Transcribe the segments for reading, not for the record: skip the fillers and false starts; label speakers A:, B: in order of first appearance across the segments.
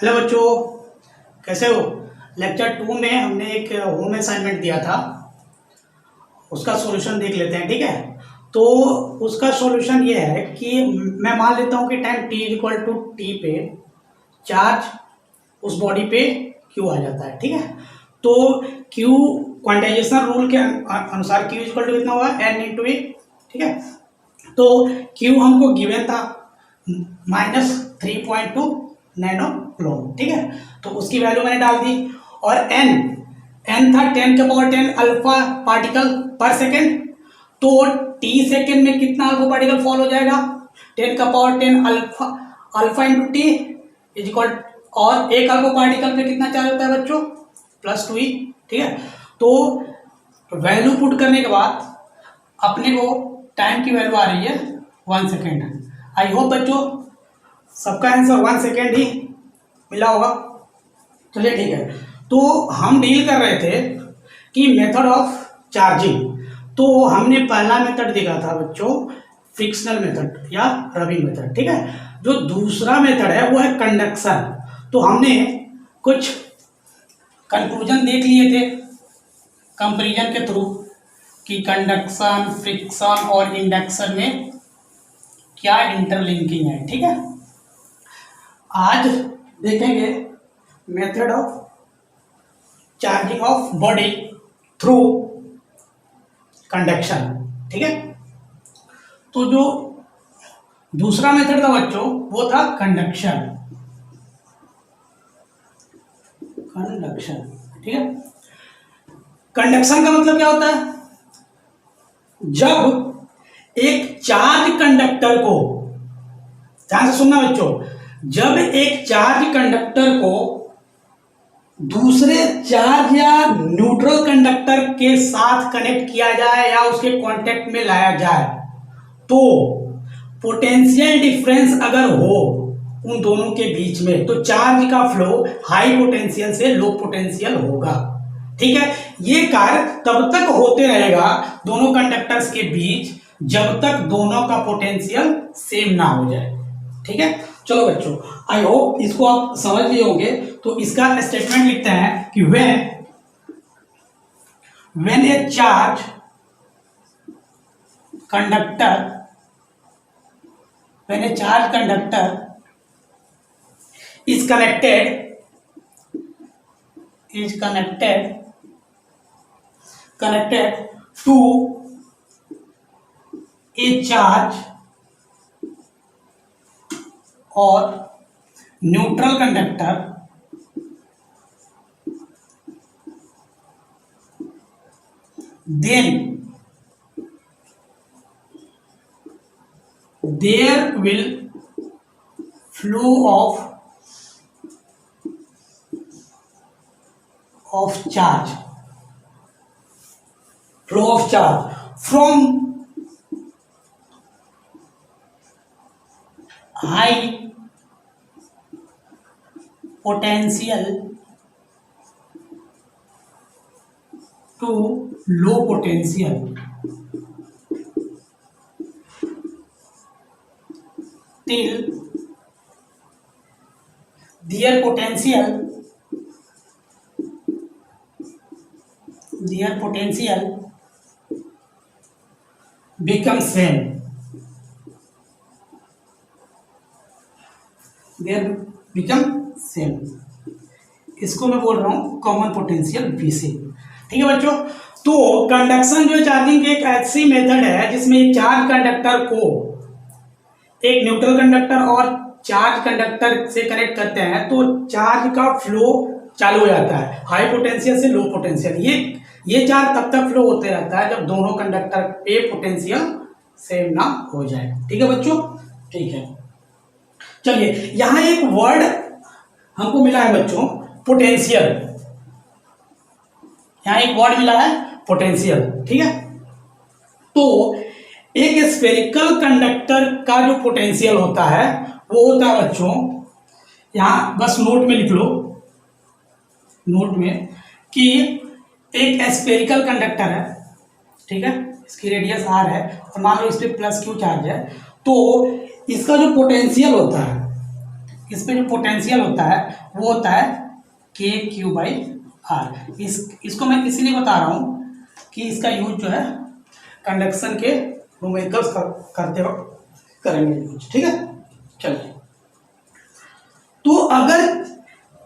A: Hello बच्चों, कैसे हो। लेक्चर 2 में हमने एक होम असाइनमेंट दिया था, उसका सॉल्यूशन देख लेते हैं। ठीक है, तो उसका सॉल्यूशन ये है कि मैं मान लेता हूँ कि time t equal to T पे चार्ज उस बॉडी पे q आ जाता है। ठीक है, तो q क्वांटाइजेशन रूल के अनुसार q इक्वल टू कितना हुआ, n इंटू ए। ठीक है, तो q हमको गिवन था -3.2 नैनो कूलम। ठीक है, तो उसकी वैल्यू मैंने डाल दी। और n था 10⁻10 अल्फा पार्टिकल पर सेकेंड। तो t सेकेंड में कितना अल्फा पार्टिकल फॉल हो जाएगा, 10⁻10 alpha into T is equal, और एक अल्फा पार्टिकल पे कितना चार्ज होता है बच्चों, +2e। ठीक है, तो वैल्यू पुट करने के बाद अपने को टाइम की वैल्यू आ रही है 1 सेकेंड। आई होप बच्चों सबका आंसर 1 सेकेंड ही मिला होगा। चलिए ठीक है, तो हम डील कर रहे थे कि मेथड ऑफ चार्जिंग। तो हमने पहला मेथड देखा था बच्चों फ्रिक्शनल मेथड या रबिंग मेथड। ठीक है, जो दूसरा मेथड है वो है कंडक्शन। तो हमने कुछ कंक्लूजन देख लिए थे कंपैरिजन के थ्रू कि कंडक्शन, फ्रिक्शन और इंडक्शन में क्या इंटरलिंकिंग है। ठीक है, आज देखेंगे method of charging of body through conduction. ठीक है, तो जो दूसरा मेथड था बच्चों वो था कंडक्शन। ठीक है, कंडक्शन का मतलब क्या होता है, जब एक चार्ज कंडक्टर को, ध्यान से सुनना बच्चों, जब एक चार्ज कंडक्टर को दूसरे चार्ज या न्यूट्रल कंडक्टर के साथ कनेक्ट किया जाए या उसके कांटेक्ट में लाया जाए, तो पोटेंशियल डिफरेंस अगर हो उन दोनों के बीच में, तो चार्ज का फ्लो हाई पोटेंशियल से लो पोटेंशियल होगा। ठीक है, ये कार्य तब तक होते रहेगा दोनों कंडक्टर्स के बीच जब तक दोनों का पोटेंशियल सेम ना हो जाए। ठीक है, चलो बच्चों आई होप इसको आप समझ लिए होंगे। तो इसका स्टेटमेंट लिखते हैं कि when a charge conductor is connected to a charge or neutral conductor, then there will flow of charge from high potential to low potential till their potential becomes same. इसको मैं बोल रहा हूं कॉमन पोटेंशियल BC। ठीक है बच्चों, तो conduction जो चार्जिंग की एक ऐसी मेथड है जिसमें एक चार्ज कंडक्टर को एक न्यूट्रल कंडक्टर और चार्ज कंडक्टर से कनेक्ट करते हैं तो चार्ज का फ्लो चालू हो जाता है हाई पोटेंशियल से लो पोटेंशियल। ये चार्ज तब तक फ्लो होते रहता है जब दोनों कंडक्टर पे पोटेंशियल सेम ना हो जाए। ठीक है बच्चों, ठीक है। चलिए यहां एक वर्ड हमको मिला है बच्चों, पोटेंशियल। यहां एक वर्ड मिला है पोटेंशियल। ठीक है, तो एक स्फेरिकल कंडक्टर का जो पोटेंशियल होता है वो होता है बच्चों, यहां बस नोट में लिख लो, नोट में, कि एक स्फेरिकल कंडक्टर है। ठीक है, इसकी रेडियस r है और मान लो इस पे +q चार्ज है, तो इसका जो पोटेंशियल होता है इसमें जो पोटेंशियल होता है वो होता है KQ/R। इसको मैं इसीलिए बता रहा हूँ कि इसका यूज जो है कंडक्शन के न्यूमेरिकल्स करते वक्त करेंगे यूज, ठीक है। चलिए, तो अगर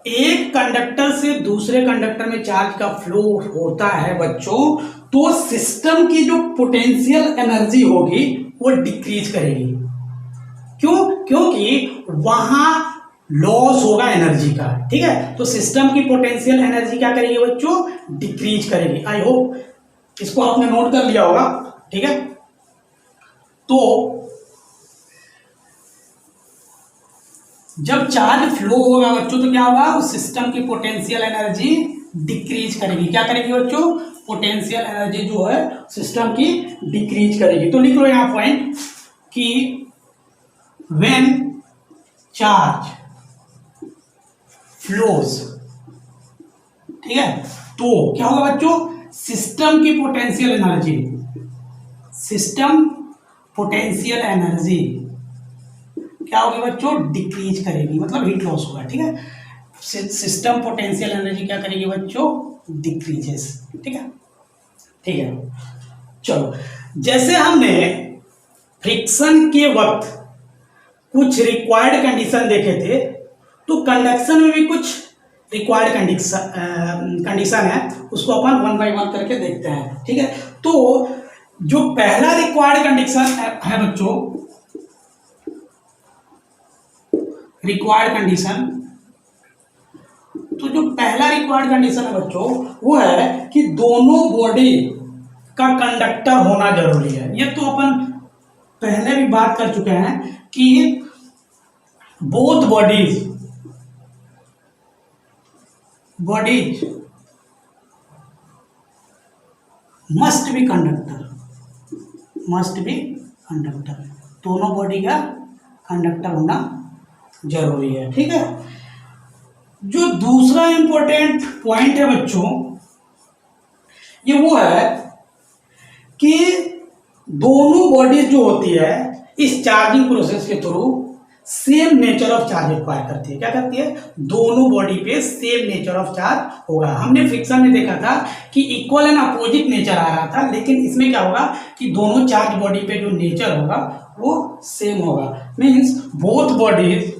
A: एक कंडक्टर से दूसरे कंडक्टर में चार्ज का फ्लो होता है बच्चों, तो सिस्टम की जो पोटेंशियल एनर्जी होगी वो डिक्रीज करेगी। क्यों? क्योंकि वहां लॉस होगा एनर्जी का, ठीक है। तो सिस्टम की पोटेंशियल एनर्जी क्या करेगी बच्चों? डिक्रीज करेगी। आई होप इसको आपने नोट कर लिया होगा, ठीक है। तो जब चार्ज फ्लो होगा बच्चों तो क्या होगा? उस सिस्टम की पोटेंशियल एनर्जी डिक्रीज करेगी। क्या करेगी बच्चों? पोटेंशियल एनर्जी जो है सिस्टम की डिक्रीज करेगी। तो लिख लो यहां पॉइंट कि व्हेन चार्ज फ्लोज, ठीक है, तो क्या होगा बच्चों? सिस्टम की potential energy, system potential energy क्या होगी बच्चों? डिक्रीज करेगी, मतलब हीट लॉस होगा, ठीक है। सिस्टम पोटेंशियल एनर्जी क्या करेगी बच्चों? डिक्रीजेस, ठीक है, ठीक है। चलो, जैसे हमने फ्रिक्शन के वक्त कुछ रिक्वायर्ड कंडीशन देखे थे, तो कंडक्शन में भी कुछ रिक्वायर्ड कंडीशन है, उसको अपन वन बाय वन करके देखते हैं, ठीक है। तो जो पहला रिक्वायर्ड कंडीशन है बच्चों, रिक्वायर्ड कंडीशन, तो जो पहला रिक्वायर्ड कंडीशन है बच्चों वो है कि दोनों बॉडी का कंडक्टर होना जरूरी है। ये तो अपन पहले भी बात कर चुके हैं कि both bodies must be conductor, दोनों बॉडी का कंडक्टर होना जरूरी है, ठीक है। जो दूसरा इंपॉर्टेंट पॉइंट है बच्चों, ये वो है कि दोनों बॉडीज जो होती है इस चार्जिंग प्रोसेस के through same nature of charge acquire करती है। क्या करती है? दोनों बॉडी पे सेम नेचर ऑफ चार्ज होगा। हमने फ्रिक्शन में देखा था कि इक्वल एंड अपोजिट नेचर आ रहा था, लेकिन इसमें क्या होगा कि दोनों चार्ज बॉडी पे जो नेचर होगा वो सेम होगा। Means both bodies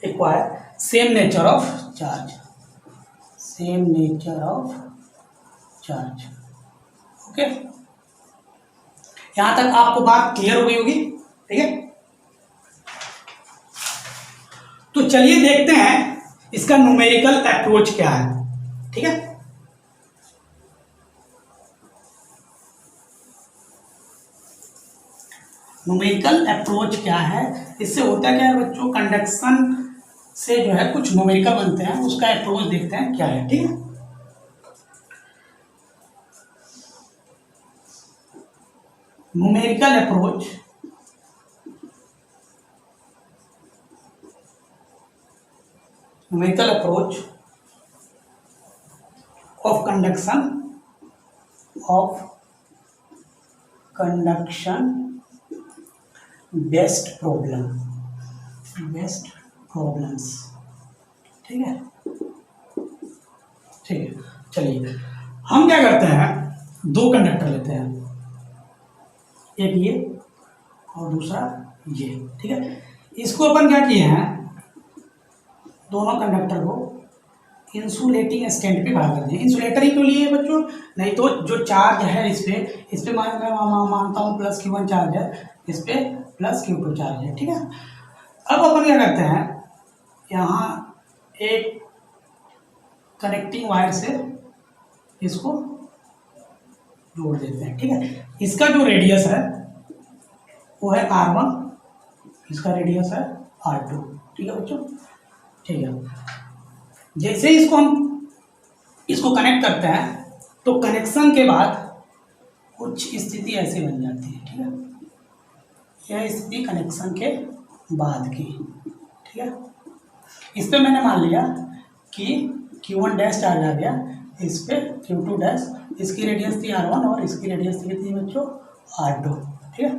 A: acquire same nature of charge, okay. यहां तक आपको बात क्लियर हो गई होगी, ठीक है। तो चलिए देखते हैं इसका न्यूमेरिकल अप्रोच क्या है, ठीक है। न्यूमेरिकल अप्रोच क्या है? इससे होता क्या है बच्चों? कंडक्शन से जो है कुछ न्यूमेरिकल बनते हैं, उसका अप्रोच देखते हैं क्या है, ठीक है। Numerical approach of conduction best problems, ठीक है, ठीक है। चलिए, हम क्या करते हैं, दो कंडक्टर लेते हैं, एक ये और दूसरा ये, ठीक है। इसको अपन क्या किए हैं, दोनों कंडक्टर को इंसुलेटिंग स्टैंड पे खड़ा कर दिया। इंसुलेटर ही क्यों लिए बच्चों? नहीं तो जो चार्ज है इस पे मानता हूँ +Q1 चार्ज है, इस पे +Q2 चार्ज है, ठीक है। अब अपन क्या करते हैं, यहाँ एक कनेक्टिंग वायर से इसको जोड़ देते हैं, ठीक है। इसका जो रेडियस है वो है R1, इसका रेडियस है R2, ठीक है बच्चों, ठीक है। जैसे इसको हम इसको कनेक्ट करते हैं तो कनेक्शन के बाद कुछ स्थिति ऐसे बन जाती है, ठीक है। यह स्थिति कनेक्शन के बाद की, ठीक है। इस पे मैंने मान लिया कि Q1 डैश चार्ज आ गया इस पे Q2 डैश, इसकी रेडियस थी R1 और इसकी रेडियस थी कितनी बच्चों R2। ठीक है,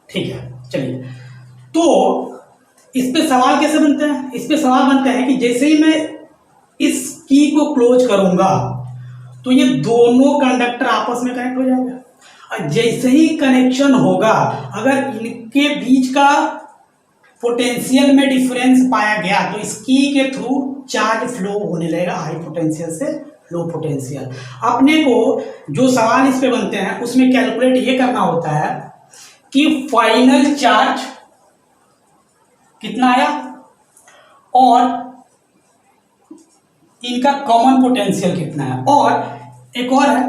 A: ठीक है। चलिए, तो इस पे सवाल कैसे बनते हैं? इस पे सवाल बनते हैं कि जैसे ही मैं इस की को क्लोज करूंगा तो ये दोनों कंडक्टर आपस में कनेक्ट हो जाएगा, और जैसे ही कनेक्शन होगा अगर इनके बीच का पोटेंशियल में डिफरेंस पाया गया तो इस की के थ्रू चार्ज फ्लो होने लगेगा हाई पोटेंशियल से लो पोटेंशियल। अपने को जो सवाल इस पे बनते हैं उसमें कैलकुलेट ये करना होता है कि फाइनल चार्ज कितना आया और इनका कॉमन पोटेंशियल कितना है, और एक और है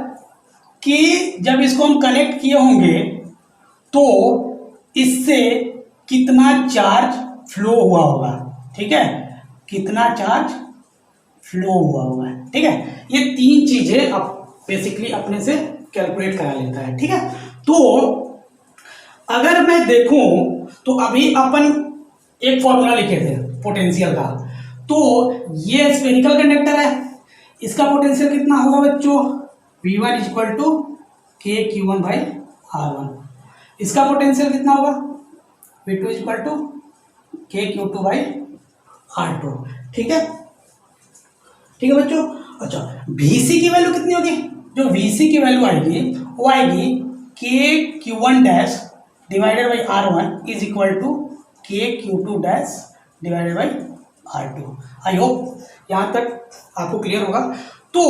A: कि जब इसको हम कनेक्ट किए होंगे तो इससे कितना चार्ज फ्लो हुआ होगा। ठीक है, कितना चार्ज फ्लो हुआ होगा। ठीक है, ये तीन चीजें अब बेसिकली अपने से कैलकुलेट करा लेता है। ठीक है, तो अगर मैं देखूं तो अभी अपन एक फॉर्मूला लिखे थे पोटेंशियल का, तो ये स्फेरिकल कंडक्टर है, इसका पोटेंशियल कितना होगा बच्चों V1 इक्वल टू के Q1 बाई R1। इसका पोटेंशियल कितना होगा V2 equal to K Q2 by R2। ठीक है, ठीक है बच्चों। अच्छा, VC की वैल्यू कितनी होगी? जो VC की वैल्यू आएगी वो आएगी K Q1 dash divided by R1 is equal to K Q2 dash divided by R2। I hope यहाँ तक आपको क्लियर होगा। तो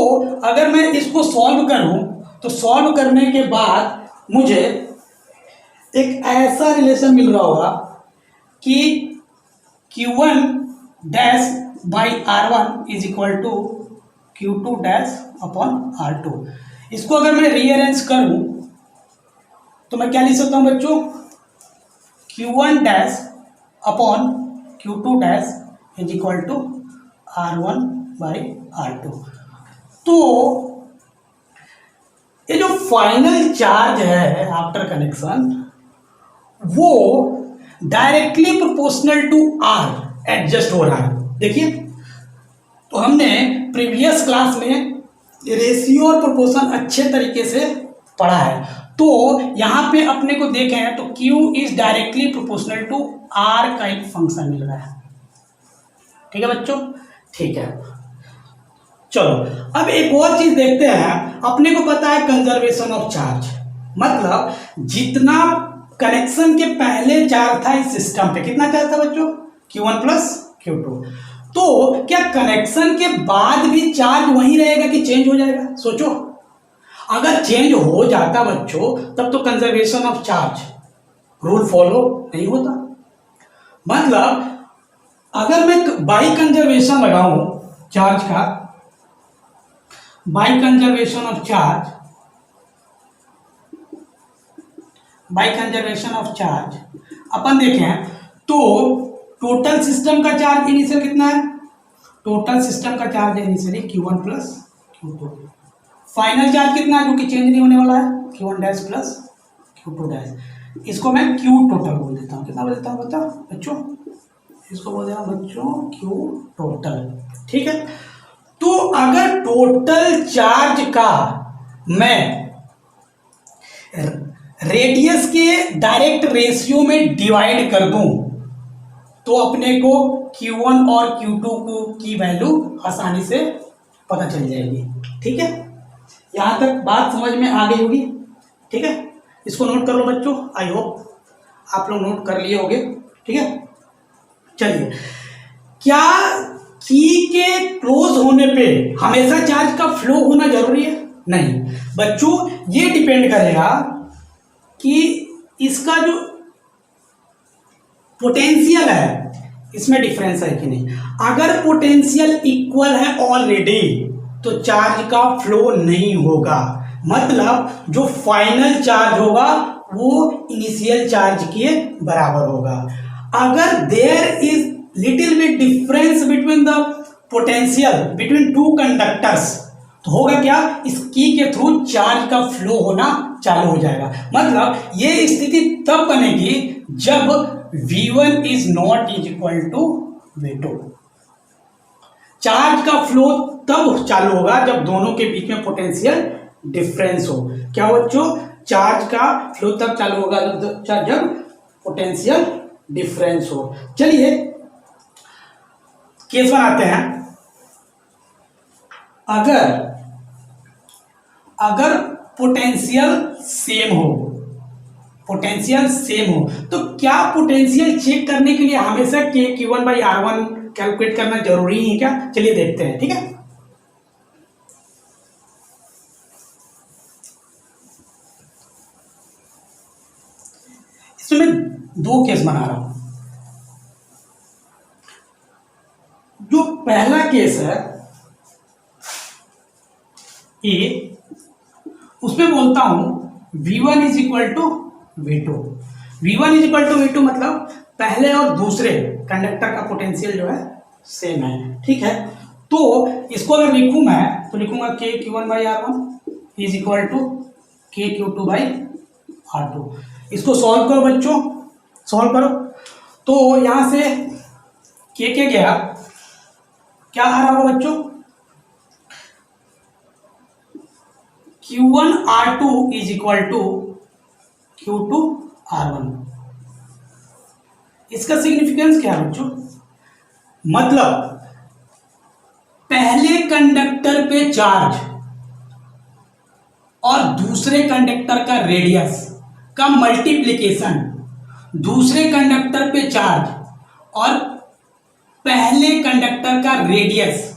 A: अगर मैं इसको सॉल्व करूं तो सॉल्व करने के बाद मुझे एक ऐसा रिलेशन मिल रहा होगा कि Q1 dash by R1 is equal to Q2 dash upon R2। इसको अगर मैं रीअरेंज करूं तो मैं क्या लिख सकता हूं बच्चों, Q1 dash upon Q2 dash is equal to R1 by R2। तो ये जो फाइनल चार्ज है आफ्टर कनेक्शन वो directly proportional to R adjust हो रहा है। देखिए, तो हमने प्रीवियस क्लास में रेशियो और प्रोपोर्शन अच्छे तरीके से पढ़ा है, तो यहां पे अपने को देखें हैं तो Q is directly proportional to R का एक फंक्शन मिल रहा है। ठीक है बच्चों, ठीक है। चलो अब एक और चीज देखते हैं। अपने को पता है कंजर्वेशन ऑफ चार्ज, मतलब जितना कनेक्शन के पहले चार्ज था इस सिस्टम पे, कितना चार्ज था बच्चों Q1 प्लस Q2, तो क्या कनेक्शन के बाद भी चार्ज वही रहेगा कि चेंज हो जाएगा? सोचो, अगर चेंज हो जाता बच्चों तब तो conservation of charge rule follow नहीं होता। मतलब अगर मैं बाई कंजर्वेशन लगाऊं चार्ज का, by conservation of charge, by conservation of charge अपन देखें तो टोटल सिस्टम का चार्ज इनिशियल कितना है? टोटल सिस्टम का charge initially Q1 plus Q2। Final charge कितना है जो कि चेंज नहीं होने वाला है? Q1 dash plus Q2 dash. इसको मैं Q टोटल बोल देता हूँ। कितना बोल देता हूँ बता बच्चों? इसको बोल देता हूँ बच्चों Q टोटल। ठीक है, तो अगर टोटल चार्ज का मैं रेडियस के डायरेक्ट रेशियो में डिवाइड कर दूं तो अपने को Q1 और Q2 की वैल्यू आसानी से पता चल जाएगी। ठीक है, यहां तक बात समझ में आ गई होगी। ठीक है, इसको नोट कर लो बच्चों, आई होप आप लोग नोट कर लिए होंगे। ठीक है, चलिए, क्या की के क्लोज होने पे हमेशा चार्ज का फ्लो होना जरूरी है? नहीं बच्चों, ये डिपेंड करेगा कि इसका जो पोटेंशियल है इसमें डिफरेंस है कि नहीं। अगर पोटेंशियल इक्वल है ऑलरेडी तो चार्ज का फ्लो नहीं होगा, मतलब जो फाइनल चार्ज होगा वो इनिशियल चार्ज के बराबर होगा। अगर there is little bit difference between the potential between two conductors तो होगा क्या, इस की के थ्रू चार्ज का फ्लो होना चालू हो जाएगा। मतलब ये स्थिति तब बनेगी जब V1 is not is equal to V2। Charge का फ्लो तब चालू होगा जब दोनों के बीच में पोटेंशियल डिफरेंस हो। क्या हो बच्चों, चार्ज का फ्लो तब चालू होगा जब पोटेंशियल डिफरेंस हो। चलिए केस बनाते हैं। अगर पोटेंशियल सेम हो, पोटेंशियल सेम हो तो क्या पोटेंशियल चेक करने के लिए हमेशा के Q1 बाई R1 कैलकुलेट करना जरूरी है क्या? चलिए देखते हैं, ठीक है। इसमें मैं दो केस बना रहा हूं। जो पहला केस है ए, उसमें बोलता हूं V1 is equal to V2। V1 is equal to V2 मतलब पहले और दूसरे कंडक्टर का पोटेंशियल जो है सेम है, ठीक है। तो इसको अगर लिखूं मैं तो लिखूंगा के Q1 by R1 is equal to K Q2 by R2। इसको सॉल्व करो बच्चों, सॉल्व करो। तो यहां से के गया, क्या आ रहा होगा बच्चों, Q1 R2 is equal to Q2 R1। इसका सिग्निफिकेंस क्या है बच्चों, मतलब पहले कंडक्टर पे चार्ज और दूसरे कंडक्टर का रेडियस का मल्टीप्लिकेशन दूसरे कंडक्टर पे चार्ज और पहले कंडक्टर का रेडियस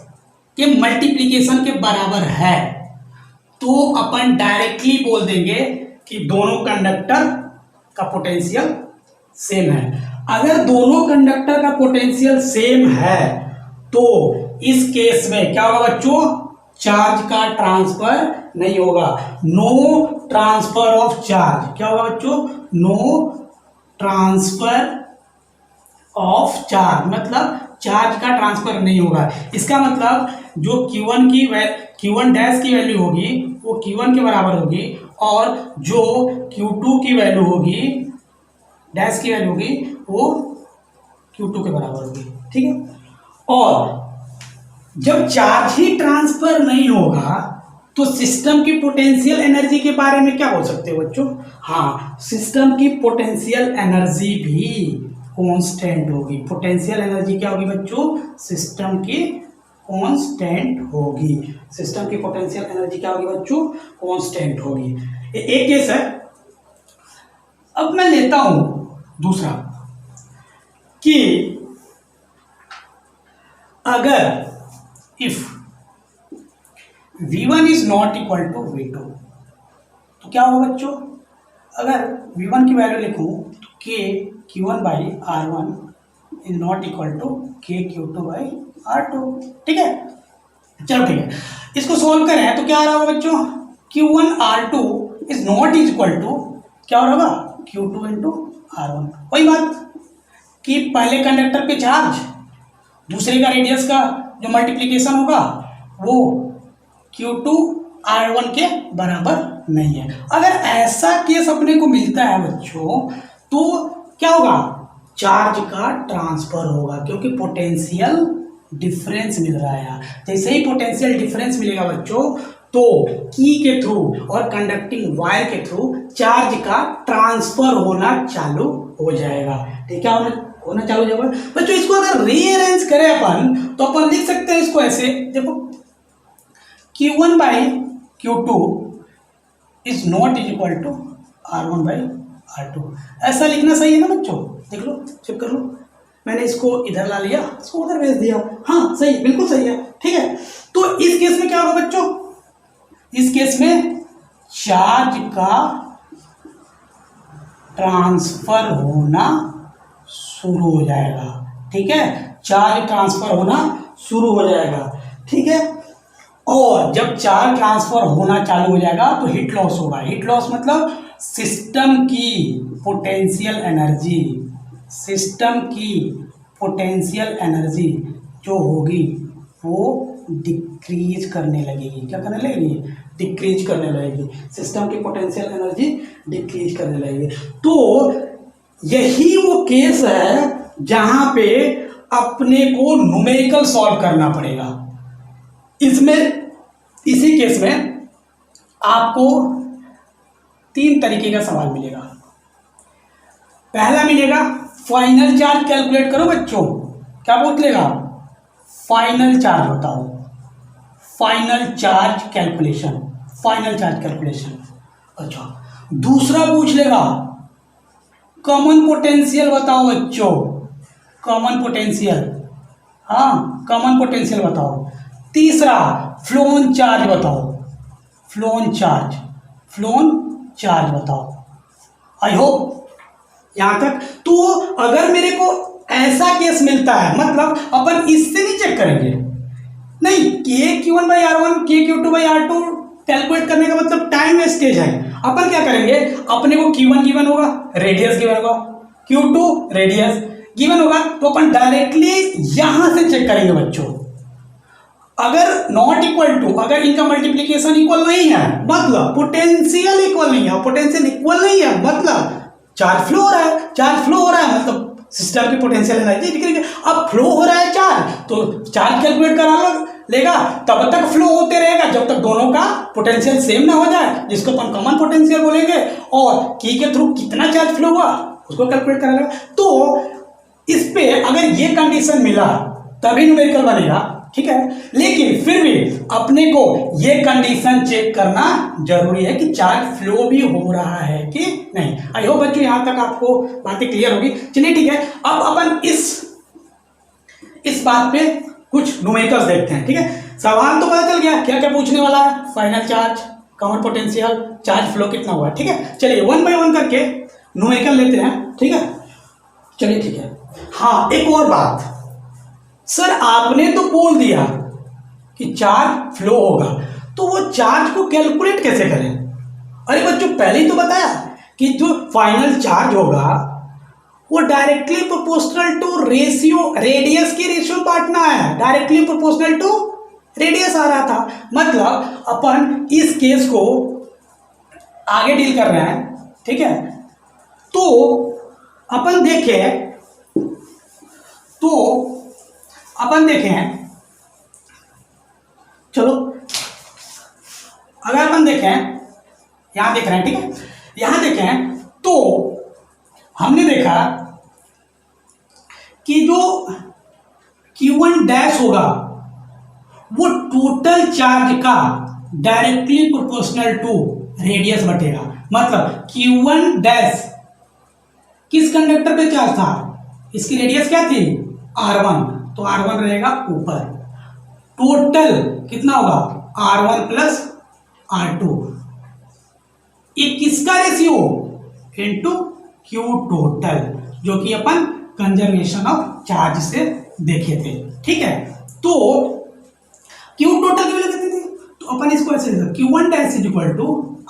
A: के मल्टीप्लिकेशन के बराबर है, तो अपन डायरेक्टली बोल देंगे कि दोनों कंडक्टर का पोटेंशियल सेम है। अगर दोनों कंडक्टर का पोटेंशियल सेम है तो इस केस में क्या होगा बच्चों, चार्ज का ट्रांसफर नहीं होगा, नो ट्रांसफर ऑफ चार्ज। क्या होगा बच्चों, नो ट्रांसफर ऑफ चार्ज, मतलब चार्ज का ट्रांसफर नहीं होगा। इसका मतलब जो Q1 डैश की वैल्यू होगी वो Q1 के बराबर होगी और जो Q2 की वैल्यू होगी, डैश की वैल्यू होगी, वो Q2 के बराबर होगी, ठीक है। और जब चार्ज ही ट्रांसफर नहीं होगा तो सिस्टम की पोटेंशियल एनर्जी के बारे में क्या बोल सकते हो बच्चों, हाँ, सिस्टम की पोटेंशियल एनर्जी भी कांस्टेंट होगी। पोटेंशियल एनर्जी क्या होगी बच्चों, सिस्टम की कांस्टेंट होगी। सिस्टम की पोटेंशियल एनर्जी क्या होगी बच्चों, कांस्टेंट होगी। एक केस है। अब मैं लेता हूं दूसरा कि अगर if V1 is not equal to V2 तो क्या होगा बच्चों, अगर V1 की वैल्यू लिखूं तो K Q1 by R1 is not equal to K Q2 by R2, ठीक है। चलो ठीक है, इसको सोल्व करें तो क्या आ रहा होगा बच्चों, Q1 R2 is not is equal to क्या हो रहा होगा, Q2 इंटू R1। वही बात कि पहले कंडक्टर पे चार्ज दूसरे का रेडियस का जो मल्टीप्लिकेशन होगा वो Q2 R1 के बराबर नहीं है। अगर ऐसा केस अपने को मिलता है बच्चों तो क्या होगा, चार्ज का ट्रांसफर होगा, क्योंकि पोटेंशियल डिफरेंस मिल रहा है। जैसे ही पोटेंशियल डिफरेंस मिलेगा बच्चों तो की के थ्रू और कंडक्टिंग वायर के थ्रू चार्ज का ट्रांसफर होना चालू हो जाएगा, ठीक है, होना चालू हो जाएगा बच्चों। इसको अगर रीअरेंज करें अपन तो अपन लिख सकते हैं इसको ऐसे, देखो Q1 by Q2 is not is equal to R1 by R2। ऐसा लिखना सही है ना बच्चों, देख लो, चेक कर लो। मैंने इसको इधर ला लिया, इसको उधर भेज दिया, हाँ सही, बिल्कुल सही है, ठीक है। तो इस केस में क्या होगा बच्चों, इस केस में चार्ज का ट्रांसफर होना शुरू हो जाएगा, ठीक है, चार्ज ट्रांसफर होना शुरू हो जाएगा, ठीक है। और जब चार्ज ट्रांसफर होना चालू हो जाएगा तो हीट लॉस होगा। हीट लॉस मतलब सिस्टम की पोटेंशियल एनर्जी, सिस्टम की पोटेंशियल एनर्जी जो होगी वो डिक्रीज करने लगेगी। क्या करने लगेगी, डिक्रीज करने लगेगी। सिस्टम की पोटेंशियल एनर्जी डिक्रीज करने लगेगी। तो यही वो केस है जहां पे अपने को न्यूमेरिकल सॉल्व करना पड़ेगा। इसमें इसी केस में आपको 3 तरीके का सवाल मिलेगा। पहला मिलेगा फाइनल चार्ज कैलकुलेट करो बच्चों। क्या पूछ लेगा? फाइनल चार्ज बताओ, final charge calculation, final charge calculation. अच्छा, दूसरा पूछ लेगा कॉमन पोटेंशियल बताओ बच्चों, कॉमन पोटेंशियल, हाँ कॉमन पोटेंशियल बताओ। तीसरा फ्लोन चार्ज बताओ, फ्लोन चार्ज, फ्लोन चार्ज बताओ। आई होप यहां तक। तो अगर मेरे को ऐसा केस मिलता है, मतलब अपन इससे नहीं चेक करेंगे, नहीं के Q one by R one, के Q two by R two calculate करने का मतलब टाइम वेस्टेज है। अपन क्या करेंगे, अपने को Q1 गिवन होगा, रेडियस गिवन होगा, Q2 रेडियस गिवन होगा, तो अपन डायरेक्टली यहां से चेक करेंगे बच्चों। अगर नॉट इक्वल टू, अगर इनका मल्टीप्लीकेशन इक्वल नहीं है, मतलब पोटेंशियल इक्वल नहीं है, पोटेंशियल इक्वल नहीं है मतलब चार्ज फ्लो हो रहा है, चार्ज फ्लो हो रहा है मतलब सिस्टम की पोटेंशियल एनर्जी डिक्रीज। अब फ्लो हो रहा है चार्ज, तो चार्ज कैलकुलेट करा लेगा, तब तक फ्लो होते रहेगा जब तक दोनों का पोटेंशियल सेम ना हो जाए, जिसको अपन कॉमन पोटेंशियल बोलेंगे, और की के थ्रू कितना चार्ज फ्लो हुआ उसको कैलकुलेट करा लेगा। तो इस पे अगर ये कंडीशन मिला तभी न्यूमेरिकल बनेगा, ठीक है। लेकिन फिर भी अपने को ये कंडीशन चेक करना जरूरी है कि चार्ज फ्लो भी हो रहा है कि नहीं। आई होप बच्चों यहां तक आपको बातें क्लियर होगी। चलिए ठीक है, अब अपन इस बात पे कुछ न्यूमेरिकल्स देखते हैं, ठीक है। सवाल तो पता चल गया क्या क्या पूछने वाला है, final charge, common potential, charge flow कितना हुआ, ठीक है। चलिए 1 बाय 1 करके न्यूमेरिकल लेते हैं, ठीक है। चलिए ठीक है। हाँ एक और बात, सर आपने तो बोल दिया कि चार्ज फ्लो होगा, तो वो चार्ज को कैलकुलेट कैसे करें? अरे बच्चों पहले ही तो बताया कि जो फाइनल चार्ज होगा वो directly proportional to ratio, radius की रेशियो बांटना है, डायरेक्टली प्रोपोर्शनल टू रेडियस आ रहा था। मतलब अपन इस केस को आगे डील कर रहे हैं, ठीक है। तो अपन देखें, चलो अगर अपन देखें, यहां देख रहे हैं, ठीक है, यहां देखें तो हमने देखा कि जो Q1 डैश होगा वो टोटल चार्ज का डायरेक्टली प्रोपोर्शनल टू रेडियस बटेगा। मतलब Q1 डैश किस कंडक्टर पे चार्ज था, इसकी रेडियस क्या थी R1, तो R1 रहेगा ऊपर, टोटल कितना होगा R1 प्लस R2, ये किसका रेशियो इनटू Q टोटल, जो कि अपन कंजर्वेशन ऑफ चार्ज से देखे थे, ठीक है। तो Q टोटल की वैल्यू कितनी थी, तो अपन इसको ऐसे लिखा Q1 dash is equal to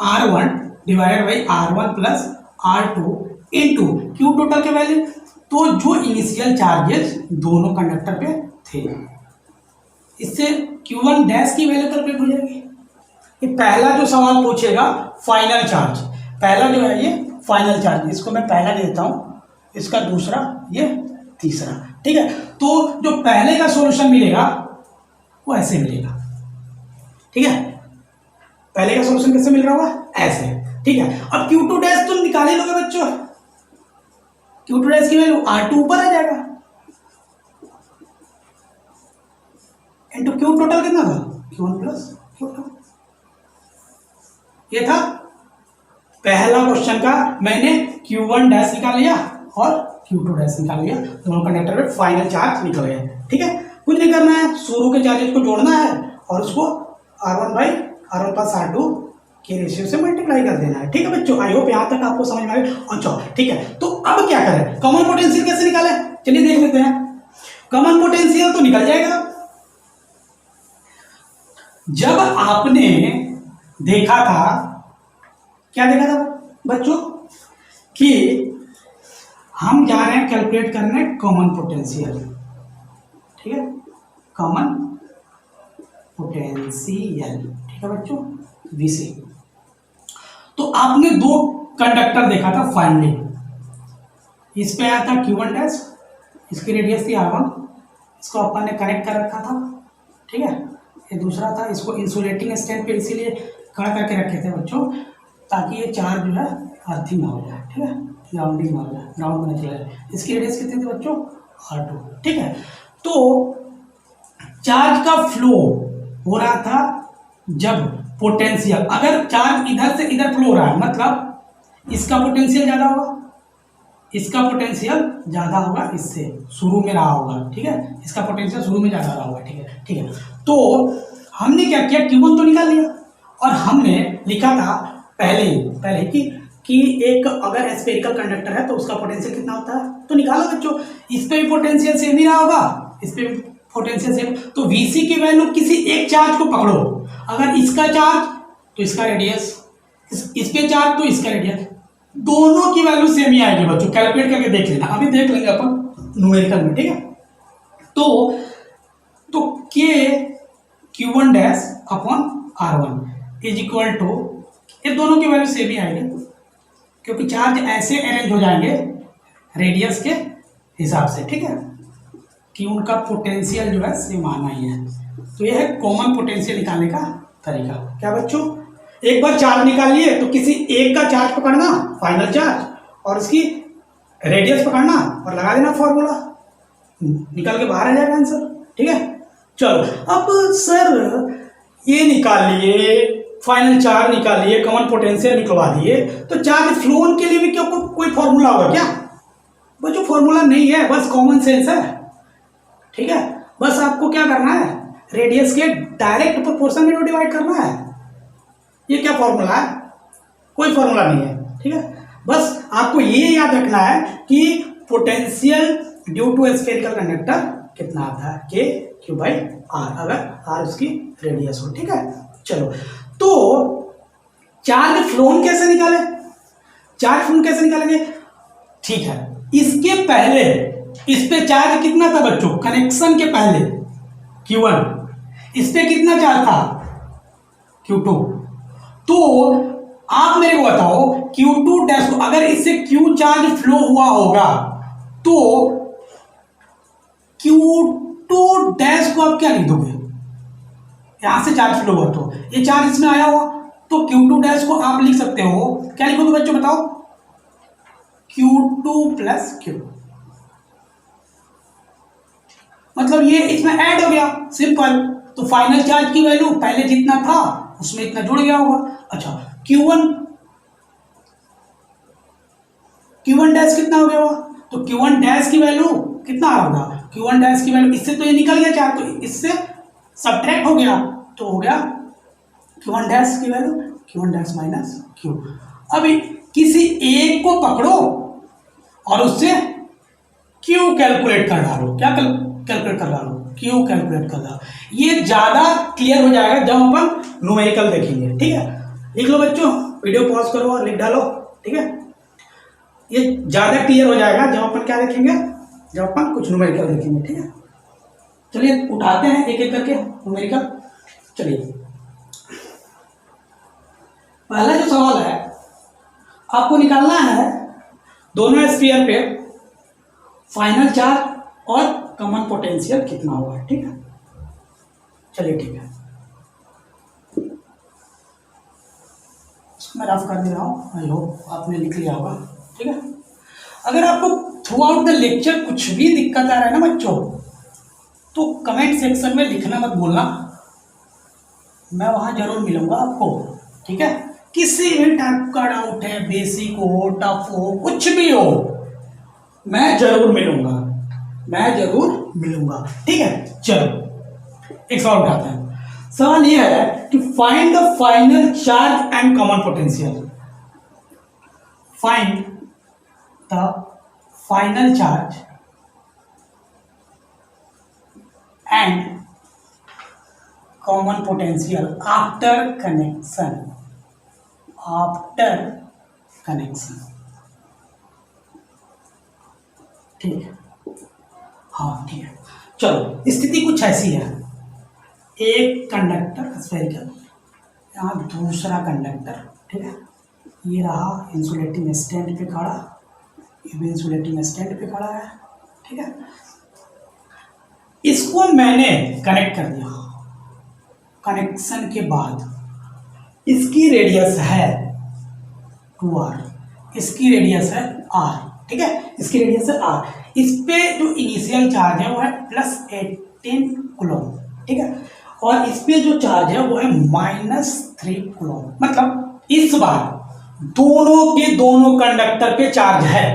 A: R1 divided by R1 plus R2 into Q total के वैल्यू, तो जो इनिशियल चार्जेस दोनों कंडक्टर पे थे, इससे Q1 डैश की वैल्यू कैलकुलेट हो जाएगी। ये पहला जो सवाल पूछेगा फाइनल चार्ज, पहला जो है ये फाइनल चार्ज, इसको मैं पहला दे देता हूं, इसका दूसरा, ये तीसरा, ठीक है। तो जो पहले का सॉल्यूशन मिलेगा वो ऐसे मिलेगा, ठीक है। पहले का सॉल्यूशन कैसे मिल रहा होगा, ऐसे, ठीक है। अब Q2 डैश तुम निकाल ही लोगे बच्चों, Q2 डैश की वैल्यू R2 ऊपर आ जाएगा, इनटू Q टोटल कितना था Q1 प्लस Q2। ये था पहला क्वेश्चन का, मैंने Q1 डैश निकाल लिया और Q2 डैश निकाल लिया, दोनों कंडक्टर पे फाइनल चार्ज निकल गए, ठीक है। कुछ नहीं करना है, शुरू के चार्जेस को जोड़ना है और उसको R1 by R1 plus R2 के रेशियो से मल्टीप्लाई कर देना है, ठीक है बच्चों। आई होप यहां तक आपको समझ में आए। अच्छा ठीक है, तो अब क्या करें, कॉमन पोटेंशियल कैसे निकाले, चलिए देख लेते हैं। कॉमन पोटेंशियल तो निकल जाएगा जब आपने देखा था, क्या देखा था बच्चों, कि हम जा रहे हैं कैलकुलेट करने कॉमन पोटेंशियल, ठीक है, कॉमन पोटेंशियल, ठीक है बच्चों, VC। तो आपने दो कंडक्टर देखा था फाइनली, इस पे आया था Q1 डैश, इसकी रेडियस थी R1, इसको अपन ने कनेक्ट कर रखा था, ठीक है, ये दूसरा था, इसको इंसुलेटिंग स्टैंड पे इसीलिए खड़ा करके रखे थे बच्चों, ताकि ये चार्ज जो है अर्थिंग ना हो जाए, ठीक है, ग्राउंडिंग ना हो जाए, ग्राउंड में चला जाए। इसकी रेडियस कितनी थी बच्चों, R2, ठीक है। तो चार्ज का फ्लो हो रहा था जब पोटेंशियल, अगर चार्ज इधर से इधर फ्लो हो रहा है मतलब इसका पोटेंशियल ज़्यादा होगा, इसका पोटेंशियल ज़्यादा होगा, इससे शुरू में रहा होगा, ठीक है, इसका पोटेंशियल शुरू में ज़्यादा रहा होगा, ठीक है, ठीक है। तो हमने क्या किया, Q1 तो निकाल लिया, और हमने लिखा था पहले कि एक अगर स्फेरिकल कंडक्टर है तो उसका पोटेंशियल कितना होता है, तो निकालो बच्चों। इस पे भी पोटेंशियल सेम ही रहा होगा, इस पे भी पोटेंशियल सेम, तो Vc की वैल्यू किसी एक चार्ज को पकड़ो, अगर इसका चार्ज तो इसका रेडियस, इस पे चार्ज तो इसका रेडियस, दोनों की वैल्यू सेम ही आएगी बच्चों, कैलकुलेट करके देख लेना, अभी देख लेंगे अपन न्यूमेरिकल में, ठीक है। तो K Q1 dash upon R1 is equal to, ये दोनों की वैल्यू सेम ही आएगी, क्योंकि चार्ज ऐसे अरेंज हो जाएंगे रेडियस के हिसाब से, ठीक है, कि उनका पोटेंशियल जो है सेम आना ही है। तो यह है कॉमन पोटेंशियल निकालने का तरीका। क्या बच्चों, एक बार चार्ज निकाल लिए तो किसी एक का चार्ज पकड़ना फाइनल चार्ज, और उसकी रेडियस पकड़ना और लगा देना फॉर्मूला, निकल के बाहर आ जाएगा आंसर, ठीक है। चलो अब सर ये निकाल लिए, फाइनल चार्ज निकाल लिए, कॉमन पोटेंशियल निकलवा दिए, तो चार्ज फ्लो के लिए भी क्या कोई फॉर्मूला होगा क्या बच्चों? फॉर्मूला नहीं है, बस कॉमन सेंस है, ठीक है। बस आपको क्या करना है, रेडियस के डायरेक्ट प्रोपोर्शन में डिवाइड करना है। ये क्या फॉर्मूला है, कोई फॉर्मूला नहीं है, ठीक है। बस आपको ये याद रखना है कि potential due to spherical conductor कितना आता है, K Q बाई R, अगर R उसकी रेडियस हो, ठीक है। चलो, तो चार्ज फ्लोन कैसे निकाले, चार्ज फ्लोन कैसे निकालेंगे, ठीक है। इसके पहले इस पे चार्ज कितना था बच्चों, कनेक्शन के पहले Q1, इस पे कितना चार्ज था Q2, तो आप मेरे को बताओ Q2 डैश को, अगर इससे Q चार्ज फ्लो हुआ होगा तो Q2 डैश को आप क्या लिख दोगे, यहां से चार्ज फ्लो हुआ तो ये चार्ज इसमें आया हुआ, तो Q2 डैश को आप लिख सकते हो, क्या लिखोगे बच्चों बताओ, Q2 प्लस Q, मतलब ये इसमें ऐड हो गया, सिंपल। तो फाइनल चार्ज की वैल्यू पहले जितना था उसमें इतना जुड़ गया होगा। अच्छा, Q1 डैश कितना हो गया होगा, तो Q1 डैश की वैल्यू कितना आ रहा होगा, Q1 डैश की वैल्यू, इससे तो ये निकल गया चार्ज, तो इससे सब्ट्रैक्ट हो गया, तो हो गया Q1 डैश की value Q1 dash minus Q। अभी किसी एक को पकड़ो और उससे Q कैलकुलेट कर डालो, क्या कैलकुलेट कर डालो, Q कैलकुलेट कर डालो। ये ज्यादा क्लियर हो जाएगा जब अपन न्यूमेरिकल देखेंगे, ठीक है। लिख लो बच्चों, वीडियो पॉज करो और लिख डालो, ठीक है। ये ज्यादा क्लियर हो जाएगा जब अपन क्या देखेंगे, जब अपन कुछ न्यूमेरिकल देखेंगे, ठीक है। चलिए उठाते हैं एक एक करके न्यूमेरिकल। चलिए, पहला जो सवाल है आपको निकालना है, दोनों स्फीयर पे फाइनल चार्ज और कॉमन पोटेंशियल कितना हुआ है, ठीक है। चलिए ठीक है, इसको मैं रफ कर दे रहा हूँ, आई होप आपने लिख लिया होगा, ठीक है। अगर आपको थ्रू आउट द लेक्चर कुछ भी दिक्कत आ रहा है ना बच्चों, तो कमेंट सेक्शन में लिखना मत भूलना, मैं वहां जरूर मिलूंगा आपको, ठीक है। किसी भी टाइप का डाउट है, बेसिक हो, टफ हो, कुछ भी हो, मैं जरूर मिलूंगा, मैं जरूर मिलूंगा, ठीक है। चलो एक सवाल उठाते हैं। सवाल यह है कि find the final charge and common potential. Find the final charge and common potential after connection, after connection, ठीक है। हाँ ठीक है, चलो स्थिति कुछ ऐसी है, एक कंडक्टर स्फेरिकल, यहाँ दूसरा कंडक्टर, ठीक है, ये रहा इंसुलेटिंग स्टैंड पे खड़ा, ये भी इंसुलेटिंग स्टैंड पे खड़ा है, ठीक है। इसको मैंने कनेक्ट कर दिया, कनेक्शन के बाद इसकी रेडियस है 2r, इसकी रेडियस है r, ठीक है, इसकी रेडियस है r। इस पे जो इनिशियल चार्ज है वो है +18 कूलम, ठीक है, और इस पे जो चार्ज है वो है -3 कूलम। मतलब इस बार दोनों के दोनों कंडक्टर पे चार्ज है,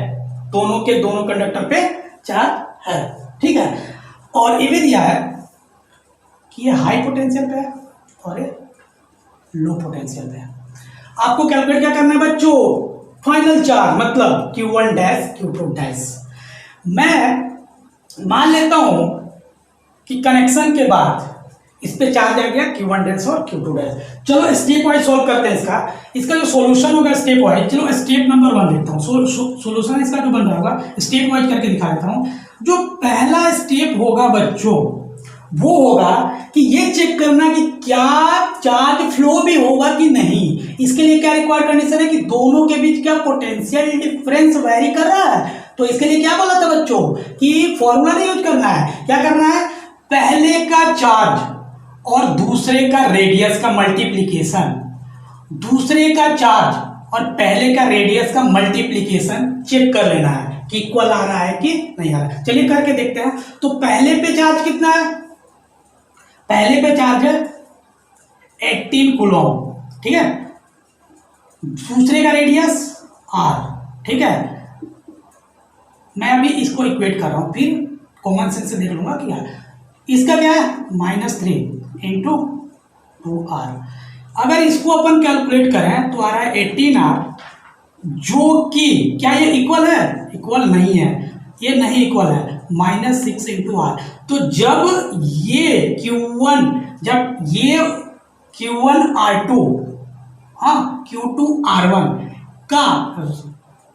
A: दोनों के दोनों कंडक्टर पे चार्ज है, ठीक है। और ये भी दिया है कि ये हाई पोटेंशियल पे है और ये लो पोटेंशियल पे है। आपको कैलकुलेट क्या करना है बच्चों, फाइनल चार्ज मतलब Q1 डैश Q2 डैश। मैं मान लेता हूं कि कनेक्शन के बाद इस पे चार्ज आ गया Q1 डैश और Q2 डैश। चलो स्टेप वाइज सॉल्व करते हैं इसका जो सॉल्यूशन होगा स्टेप वाइज। चलो स्टेप नंबर 1 देखता हूँ, सॉल्यूशन इसका जो बन रहा होगा स्टेप वाइज करके दिखा देता हूँ। जो पहला स्टेप होगा बच्चों वो होगा कि ये चेक करना कि क्या चार्ज फ्लो भी होगा कि नहीं। इसके लिए क्या रिक्वायर्ड कंडीशन है कि दोनों के बीच क्या पोटेंशियल डिफरेंस वेरी कर रहा है। तो इसके लिए क्या बोला था बच्चों कि फॉर्मूला नहीं यूज करना है, क्या करना है, पहले का चार्ज और दूसरे का रेडियस का मल्टीप्लीकेशन, दूसरे का चार्ज और पहले का रेडियस का मल्टीप्लीकेशन चेक कर लेना है कि इक्वल आ रहा है कि नहीं आ रहा है। चलिए करके देखते हैं। तो पहले पे चार्ज कितना है, पहले पे चार्ज है 18 कूलम, ठीक है, दूसरे का रेडियस r, ठीक है। मैं अभी इसको इक्वेट कर रहा हूं, फिर कॉमन सेंस से देख लूंगा क्या इसका क्या है, -3 इंटू 2r। अगर इसको अपन कैलकुलेट करें तो आ रहा है 18r, जो कि क्या ये इक्वल है, इक्वल नहीं है, ये नहीं इक्वल है, -6 इंटू r। तो जब ये Q1, जब ये Q1 R2, हाँ Q2 R1 का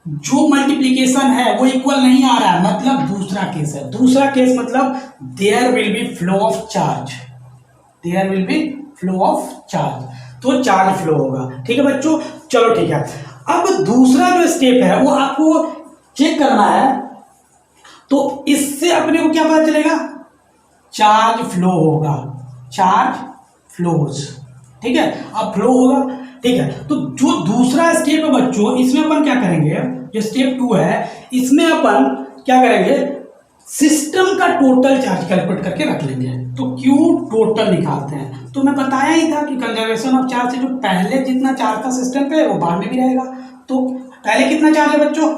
A: जो मल्टीप्लीकेशन है वो इक्वल नहीं आ रहा है, मतलब दूसरा केस है। दूसरा केस मतलब there will be flow of charge, there will be flow of charge, तो चार्ज फ्लो होगा, ठीक है बच्चों। चलो ठीक है, अब दूसरा जो स्टेप है वो आपको चेक करना है। तो इससे अपने को क्या पता चलेगा, चार्ज फ्लो होगा, चार्ज फ्लोज, ठीक है, अब फ्लो होगा, ठीक है। तो जो दूसरा स्टेप है बच्चों, इसमें अपन क्या करेंगे, जो स्टेप 2 है इसमें अपन क्या करेंगे, सिस्टम का टोटल चार्ज कैलकुलेट करके रख लेंगे। तो Q टोटल निकालते हैं। तो मैं बताया ही था कि कंजर्वेशन ऑफ चार्ज से जो पहले जितना चार्ज था सिस्टम पे वो बाद में भी रहेगा। तो पहले कितना चार्ज है बच्चों,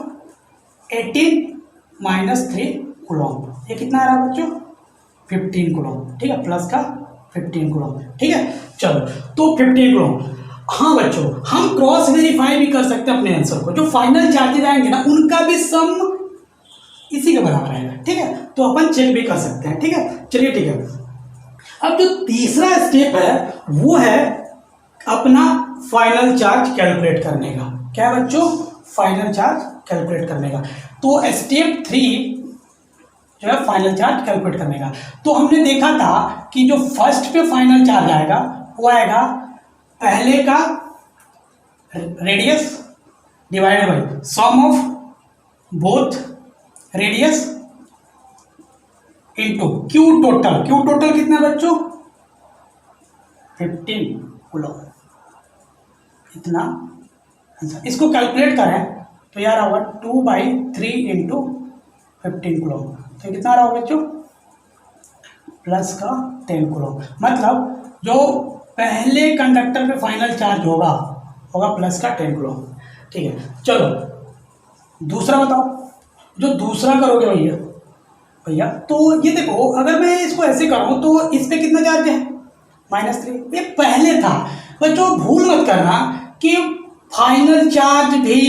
A: 18 - 3 कूलम, ये कितना आ रहा है बच्चों, 15 कूलम, ठीक है, प्लस का 15 कूलम, ठीक है। चलो तो 15 कूलम। हाँ बच्चों, हम क्रॉस वेरीफाई भी कर सकते हैं अपने आंसर को, जो फाइनल चार्जेज आएंगे ना उनका भी सम इसी के बराबर आएगा, ठीक है। तो अपन चेक भी कर सकते हैं, ठीक है। चलिए ठीक है, अब जो तीसरा स्टेप है वो है अपना फाइनल चार्ज कैलकुलेट करने का। क्या है बच्चों, फाइनल चार्ज कैलकुलेट करने का। तो स्टेप 3 जो है फाइनल चार्ज कैलकुलेट करने का। तो हमने देखा था कि जो फर्स्ट पे फाइनल चार्ज आएगा वो आएगा पहले का radius divided by sum of both radius into Q total. Q total कितना है बच्चों, 15 कूलम, इतना आंसर। इसको कैलकुलेट करें तो यार होगा 2/3 इंटू 15 कूलम, तो कितना आ रहा होगा बच्चों, प्लस का 10 कूलम। मतलब जो पहले कंडक्टर पे फाइनल चार्ज होगा प्लस का 10 कूलम, ठीक है। चलो दूसरा बताओ, जो दूसरा करोगे भैया तो ये देखो, अगर मैं इसको ऐसे करूं तो इस पे कितना चार्ज है, -3। ये पहले था बच्चों, भूल मत करना कि फाइनल चार्ज भी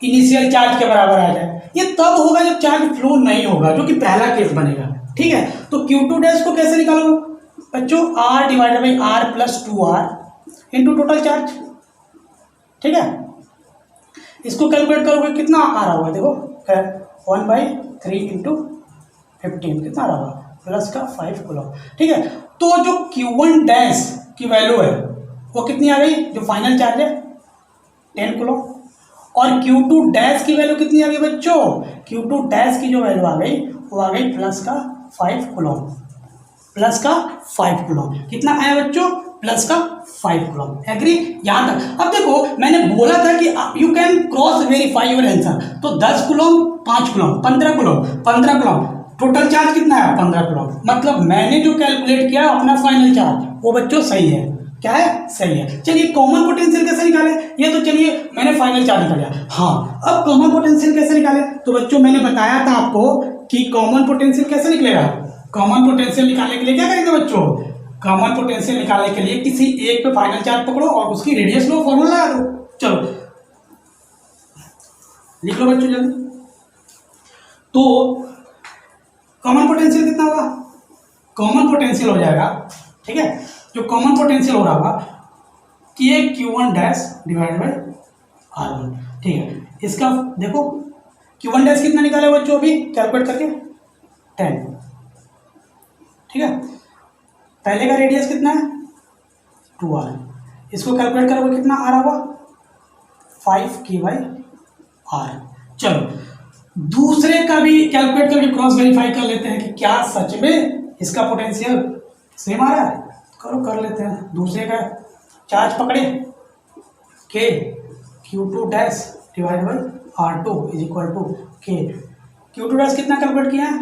A: इनिशियल चार्ज के बराबर आ जाए। ये तब होगा जब चार्ज फ्लो नहीं होगा, जो कि पहला केस बनेगा, ठीक है। तो Q2 डैश को कैसे निकालोगे बच्चों, R divided by R plus 2R into total charge, ठीक है। इसको कैलकुलेट करोगे कितना आ रहा होगा, देखो 1/3 इंटू 15 कितना आ रहा होगा, प्लस का 5 कूलम, ठीक है। तो जो Q1 डैश की वैल्यू है वो कितनी आ गई, जो फाइनल चार्ज है 10 कूलम, और Q2 डैश की वैल्यू कितनी आ गई बच्चों, Q2 डैश की जो वैल्यू आ गई वो आ गई प्लस का 5 कूलम, प्लस का 5 कूलम। कितना आया बच्चों? प्लस का 5 कूलम। एग्री यहाँ तक? अब देखो मैंने बोला था कि you can cross verify your answer, तो 10 coulomb 5 coulomb 15 coulomb 15 coulomb, total charge कितना है? 15 कूलम। मतलब मैंने जो कैलकुलेट किया अपना फाइनल चार्ज वो बच्चों सही है। क्या है? सही है। चलिए कॉमन पोटेंशियल कैसे निकाले? ये तो चलिए मैंने फाइनल चार्ज निकाला। हाँ, अब कॉमन पोटेंशियल कैसे निकाले? तो बच्चों मैंने बताया था आपको कि कॉमन पोटेंशियल कैसे निकलेगा। कॉमन पोटेंशियल निकालने के लिए क्या करेंगे बच्चों? कॉमन पोटेंशियल निकालने के लिए किसी एक पे फाइनल चार्ज पकड़ो और उसकी रेडियस लो, फॉर्मूला लगा दो। चलो लिख लो बच्चों जल्दी। तो कॉमन पोटेंशियल कितना होगा? कॉमन पोटेंशियल हो जाएगा, ठीक है, जो कॉमन पोटेंशियल हो रहा होगा के Q1 dash divide by R1, ठीक है। इसका देखो Q1 डैश कितना निकाले बच्चों अभी कैलकुलेट करके? 10, ठीक है। पहले का रेडियस कितना है? 2R। इसको कैलकुलेट करोगे कितना आ रहा होगा? 5K/R। चलो दूसरे का भी कैलकुलेट करके क्रॉस वेरीफाई कर लेते हैं कि क्या सच में इसका पोटेंशियल सेम आ रहा है। करो कर लेते हैं। दूसरे का चार्ज पकड़े K Q2 dash divide by R2 is equal to K. Q2 dash कितना कैलकुलेट किया है?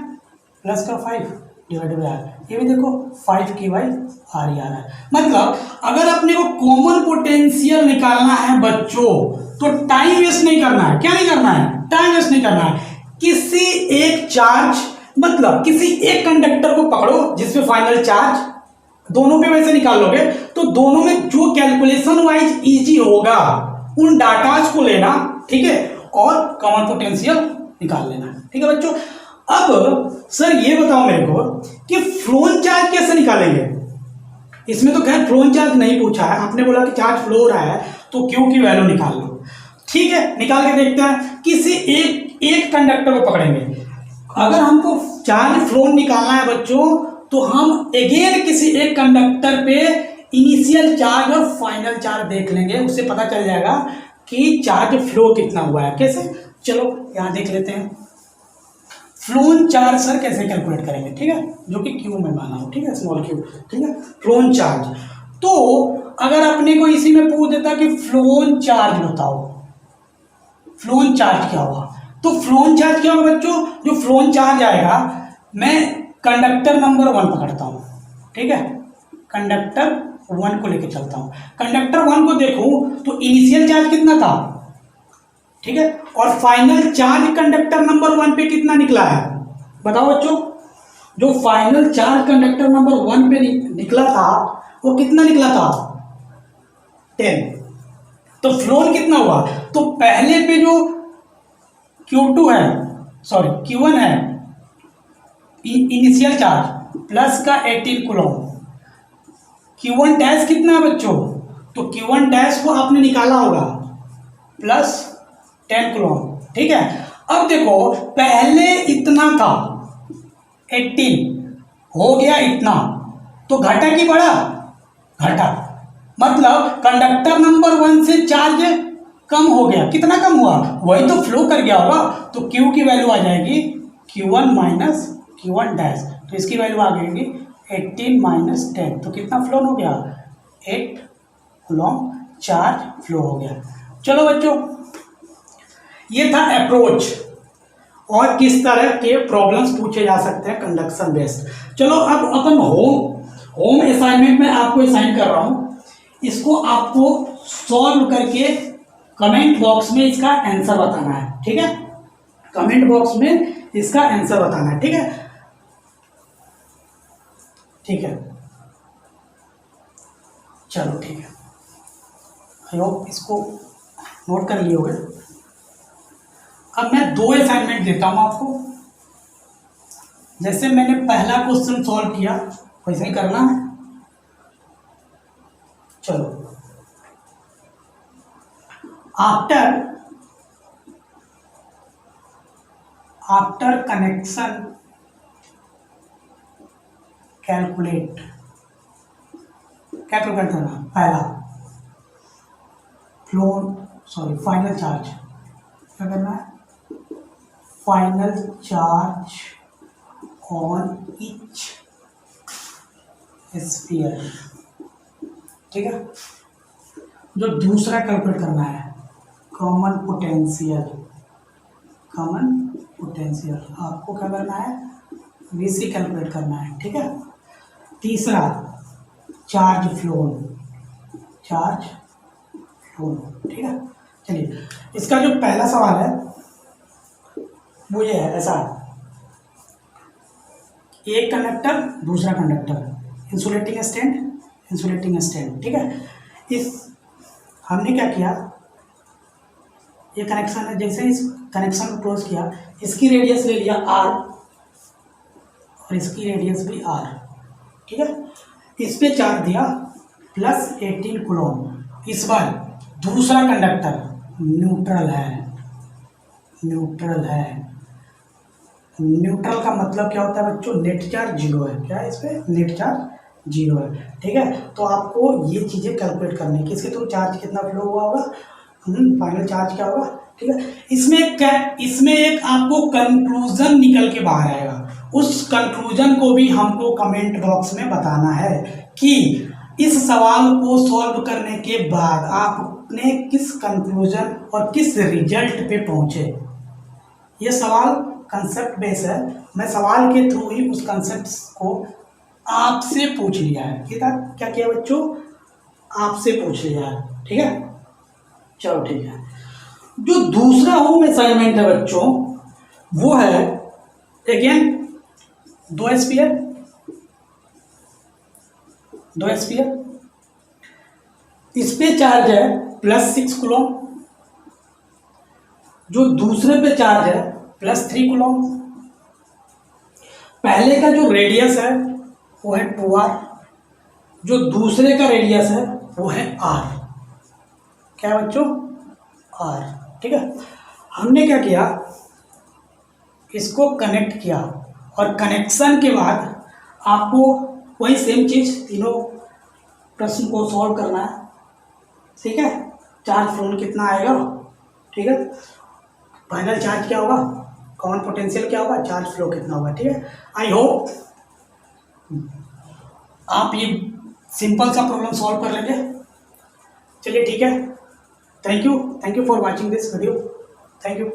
A: प्लस का 5 डिवाइड बाई R। ये भी देखो 5K/R ही आ रहा है। मतलब अगर अपने को कॉमन पोटेंशियल निकालना है बच्चों तो टाइम वेस्ट नहीं करना है। क्या नहीं करना है? टाइम वेस्ट नहीं करना है। किसी एक चार्ज मतलब किसी एक कंडक्टर को पकड़ो जिसपे फाइनल चार्ज, दोनों पे वैसे निकाल लोगे तो दोनों में जो कैलकुलेशन वाइज इजी होगा उन डाटाज को लेना, ठीक है, और कॉमन पोटेंशियल निकाल लेना, ठीक है बच्चों। अब सर ये बताओ मेरे को कि फ्लोन चार्ज कैसे निकालेंगे? इसमें तो खैर फ्लोन चार्ज नहीं पूछा है, आपने बोला कि चार्ज फ्लो हो रहा है तो क्यू की वैल्यू निकाल लो, ठीक है। निकाल के देखते हैं। किसी एक कंडक्टर को पकड़ेंगे। अगर हमको चार्ज फ्लो निकालना है बच्चों तो हम अगेन किसी एक कंडक्टर पे इनिशियल चार्ज और फाइनल चार्ज देख लेंगे, उससे पता चल जाएगा कि चार्ज फ्लो कितना हुआ है। कैसे? चलो यहां देख लेते हैं। फ्लोन चार्ज सर कैसे कैलकुलेट करेंगे, ठीक है, जो कि क्यू में माना हो, ठीक है, स्मॉल क्यू, ठीक है, फ्लोन चार्ज। तो अगर अपने को इसी में पूछ देता कि फ्लोन चार्ज बताओ, फ्लोन चार्ज क्या होगा, तो फ्लोन चार्ज क्या होगा बच्चों? जो फ्लोन चार्ज आएगा, मैं कंडक्टर नंबर 1 पकड़ता हूं, ठीक है, कंडक्टर 1 को लेकर चलता हूं। कंडक्टर 1 को देखूं तो इनिशियल चार्ज कितना था, ठीक है, और फाइनल चार्ज कंडक्टर नंबर 1 पे कितना निकला है बताओ बच्चों। जो फाइनल चार्ज कंडक्टर नंबर 1 पे निकला था वो कितना निकला था? 10। तो फ्लोन कितना हुआ? तो पहले पे जो Q2 है, सॉरी Q1 है, इनिशियल चार्ज प्लस का 18 कूलम। Q1 डैश कितना है बच्चों? तो Q1 डैश को आपने निकाला होगा प्लस 10 कूलम, ठीक है। अब देखो पहले इतना था 18, हो गया इतना, तो घटा कि बढ़ा? घटा। मतलब कंडक्टर नंबर 1 से चार्ज कम हो गया। कितना कम हुआ? वही तो फ्लो कर गया होगा। तो Q की वैल्यू आ जाएगी Q1 माइनस Q1 डैश, तो इसकी वैल्यू आ जाएगी 18 माइनस 10, तो कितना फ्लो हो गया? 8 कूलम चार्ज फ्लो हो गया। चलो बच्चों ये था अप्रोच और किस तरह के प्रॉब्लम्स पूछे जा सकते हैं कंडक्शन बेस्ड। चलो अब अपन होम असाइनमेंट में आपको असाइन कर रहा हूं, इसको आपको सॉल्व करके कमेंट बॉक्स में इसका आंसर बताना है, ठीक है, कमेंट बॉक्स में इसका आंसर बताना है, ठीक है, ठीक है। चलो ठीक है, आई होप इसको नोट कर लिए होगे। अब मैं 2 असाइनमेंट देता हूं आपको। जैसे मैंने पहला क्वेश्चन सॉल्व किया वैसे ही करना है। चलो आफ्टर कनेक्शन कैलकुलेट, क्या कैलकुलेट करना? पहला फाइनल चार्ज, क्या करना है? Final charge on each sphere, ठीक है। जो दूसरा कैलकुलेट करना है कॉमन पोटेंशियल, कॉमन पोटेंशियल आपको क्या करना है, VC कैलकुलेट करना है, ठीक है। तीसरा चार्ज फ्लो, चार्ज फ्लो, ठीक है। चलिए इसका जो पहला सवाल है वो ये है, ऐसा एक कंडक्टर दूसरा conductor, insulating stand, insulating stand, ठीक है। इस हमने क्या किया, ये कनेक्शन है, जैसे इस कनेक्शन को क्लोज किया, इसकी रेडियस ले लिया r और इसकी रेडियस भी r, ठीक है। इस पे चार्ज दिया +18 कूलम। इस बार दूसरा कंडक्टर न्यूट्रल है, न्यूट्रल है। न्यूट्रल का मतलब क्या होता है बच्चों, नेट चार्ज जीरो है, क्या है इस पे, नेट चार्ज जीरो है, ठीक है। तो आपको ये चीज़ें कैलकुलेट करनी है कि इसके थ्रू चार्ज कितना फ्लो हुआ होगा, फाइनल चार्ज क्या होगा, ठीक है। इसमें एक आपको कंक्लूजन निकल के बाहर आएगा, उस कंक्लूजन को भी हमको कमेंट बॉक्स में बताना है कि इस सवाल को सॉल्व करने के बाद आपने किस कंक्लूजन और किस रिजल्ट पे पहुंचे। ये सवाल कंसेप्ट बेस है, मैं सवाल के थ्रू ही उस कंसेप्ट को आपसे पूछ लिया है, ठीक है। क्या किया बच्चों, आपसे पूछ लिया है, ठीक है। चलो ठीक है। जो दूसरा होम असाइनमेंट है बच्चों वो है अगेन दो स्फीयर, इस पे चार्ज है +6 कूलम, जो दूसरे पे चार्ज है +3 कूलम। पहले का जो रेडियस है वो है 2r, जो दूसरे का रेडियस है वो है r, क्या है बच्चों, r, ठीक है। हमने क्या किया, इसको कनेक्ट किया और कनेक्शन के बाद आपको वही सेम चीज़ तीनों प्रश्न को सॉल्व करना है, ठीक है। चार्ज फ्लो कितना आएगा, ठीक है। फाइनल चार्ज क्या होगा, कॉमन पोटेंशियल क्या होगा, चार्ज फ्लो कितना होगा, ठीक है। आई होप आप ये सिंपल सा प्रॉब्लम सॉल्व कर लेंगे। चलिए ठीक है, thank you for watching this video, thank you.